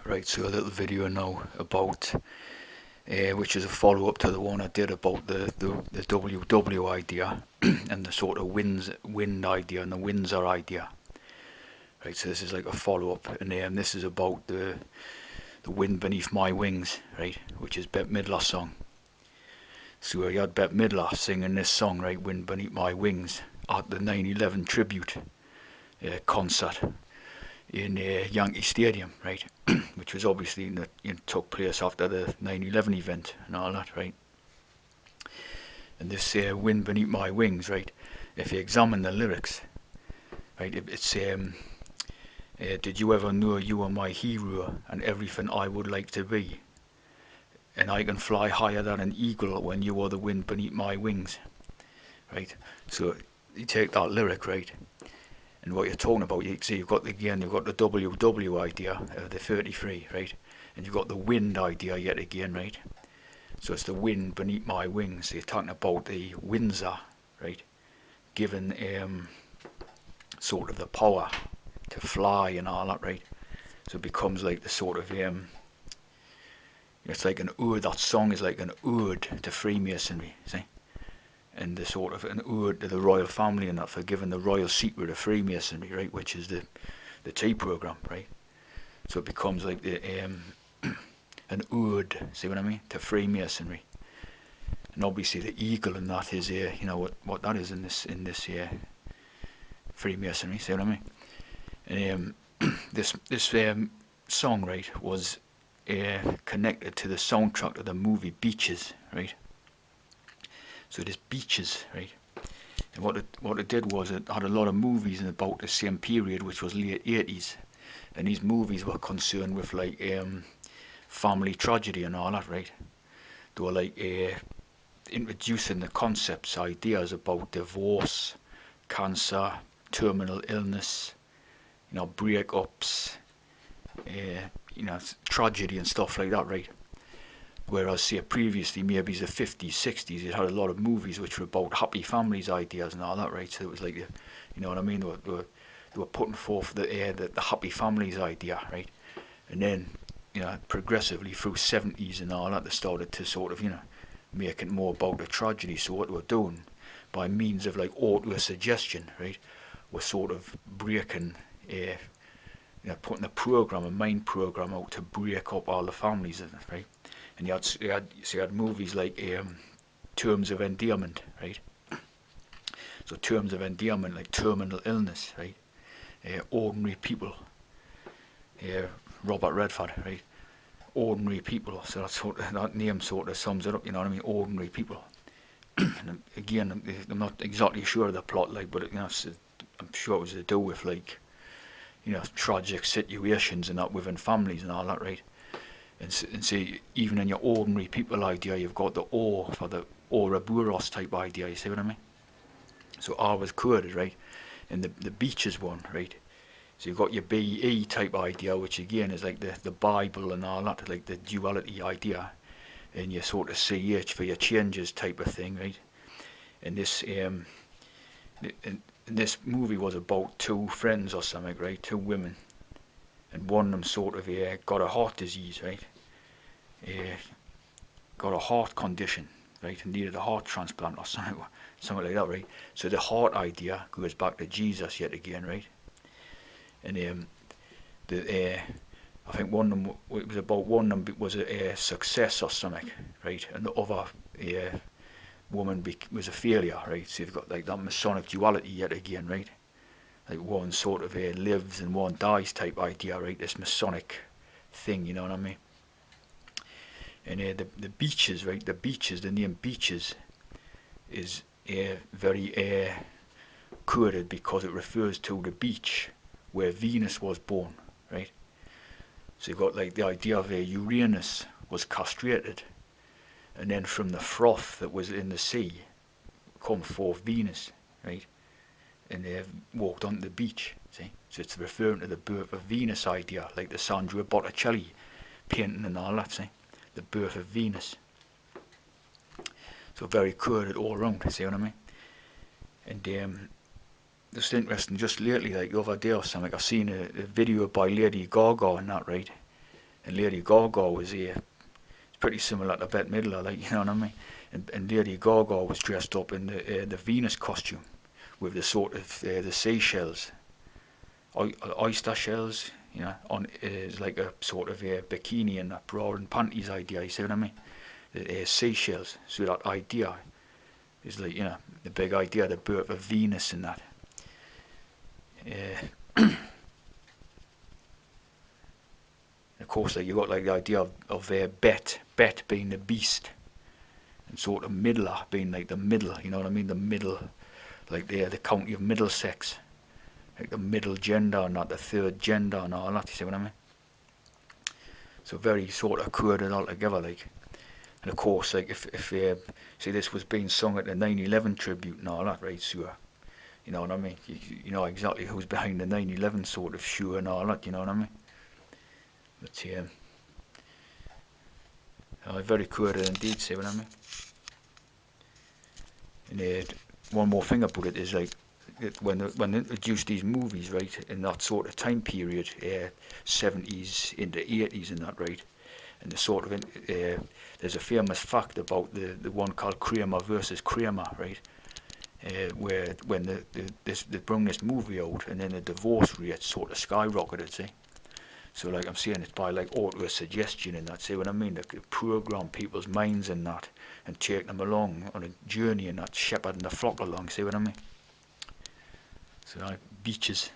Right, so a little video now about, which is a follow-up to the one I did about the WW idea and the sort of wind idea and the Windsor idea. Right, so this is like a follow-up, and this is about the wind beneath my wings, right, which is Bette Midler's song. So you had Bette Midler singing this song, right, Wind Beneath My Wings, at the 9/11 tribute concert in Yankee Stadium, right, which was obviously took place after the 9/11 event and all that, right. And this "Wind Beneath My Wings," right, if you examine the lyrics, right, it's did you ever know you were my hero and everything I would like to be, and I can fly higher than an eagle when you are the wind beneath my wings, right. So you take that lyric, right, and what you're talking about, you see, you've got the WW idea of the 33, right, and you've got the wind idea yet again, right. So it's the wind beneath my wings. So you're talking about the Windsor, right, given sort of the power to fly and all that, right. So it becomes like the sort of it's like an ode. That song is like an ode to Freemasonry, see, and the sort of an ode to the royal family and that, for giving the royal secret of Freemasonry, right, which is the Tea program, right. So it becomes like the an ode, see what I mean, to Freemasonry. And obviously the eagle in that is what that is in this Freemasonry, see what I mean. And this song, right, was connected to the soundtrack of the movie Beaches, right. So this Beaches, right, and what it did was it had a lot of movies in about the same period, which was late 80s, and these movies were concerned with like family tragedy and all that, right. They were like introducing the concepts, ideas about divorce, cancer, terminal illness, breakups, tragedy and stuff like that, right. Whereas, say, previously, maybe the 50s, 60s, it had a lot of movies which were about happy families ideas and all that, right. So it was like, you know what I mean? They were putting forth the happy families idea, right. And then, progressively through 70s and all that, they started to sort of, make it more about the tragedy. So what they were doing, by means of like auto-suggestion, right, was sort of breaking, putting a main program out to break up all the families, right. And you had movies like Terms of Endearment, right. So Terms of Endearment, like terminal illness, right. Ordinary people, Robert Redford, right. Ordinary people. So that name sort of sums it up. You know what I mean? Ordinary people. And again, I'm not exactly sure of the plot, like, but I'm sure it was to do with like, tragic situations and that within families and all that, right. And see, even in your ordinary people idea, you've got the or for the Ouroboros type idea. You see what I mean? So R was coded, right, and the beaches one, right. So you've got your BE type idea, which again is like the Bible and all that, like the duality idea, and your sort of CH for your changes type of thing, right. And this movie was about two friends or something, right, two women, and one of them sort of got a heart disease, right, uh, got a heart condition, right, and needed a heart transplant or something like that, right. So the heart idea goes back to Jesus yet again, right. And the I think one of them, it was about one of them was a success or something, right, and the other woman was a failure, right. So you've got like that Masonic duality yet again, right. Like one sort of lives and one dies type idea, right. This Masonic thing, you know what I mean. And the beaches, right. The name beaches is very coded because it refers to the beach where Venus was born, right. So you've got like the idea of Uranus was castrated, and then from the froth that was in the sea come forth Venus, right, and they walked onto the beach. See, so it's referring to the birth of Venus idea, like the Sandro Botticelli painting and all that. See, the birth of Venus. So very coded all around. See what I mean? And just interesting. Just lately, like the other day or something, I've seen a video by Lady Gaga and that, right. And Lady Gaga was here. It's pretty similar to Bette Midler, like, you know what I mean? And Lady Gaga was dressed up in the Venus costume with the sort of the seashells, oyster shells, you know, on is like a sort of a bikini and a bra and panties idea. You see what I mean? The seashells. So that idea is like, you know, the big idea, the birth of Venus and that. Of course, like you got like the idea of Bet being the beast, and sort of Midler being like the middle. You know what I mean? The middle, like the county of Middlesex, like the middle gender, not the third gender, and all that. You see what I mean? So very sort of coded all together, like. And of course, like if see this was being sung at the 9/11 tribute and all that, right? So you know what I mean? You know exactly who's behind the 9/11 sort of show and all that. You know what I mean? But yeah, very coded indeed. See what I mean? And one more thing about it is like when they introduced these movies, right, in that sort of time period, 70s into 80s and that, right, and the sort of there's a famous fact about the one called Kramer versus Kramer, right, where when they bring this movie out and then the divorce rate sort of skyrocketed, see. So like I'm saying, it's by like auto suggestion and that. See what I mean? Like program people's minds and that, and take them along on a journey and that, shepherding the flock along. See what I mean? So like beaches.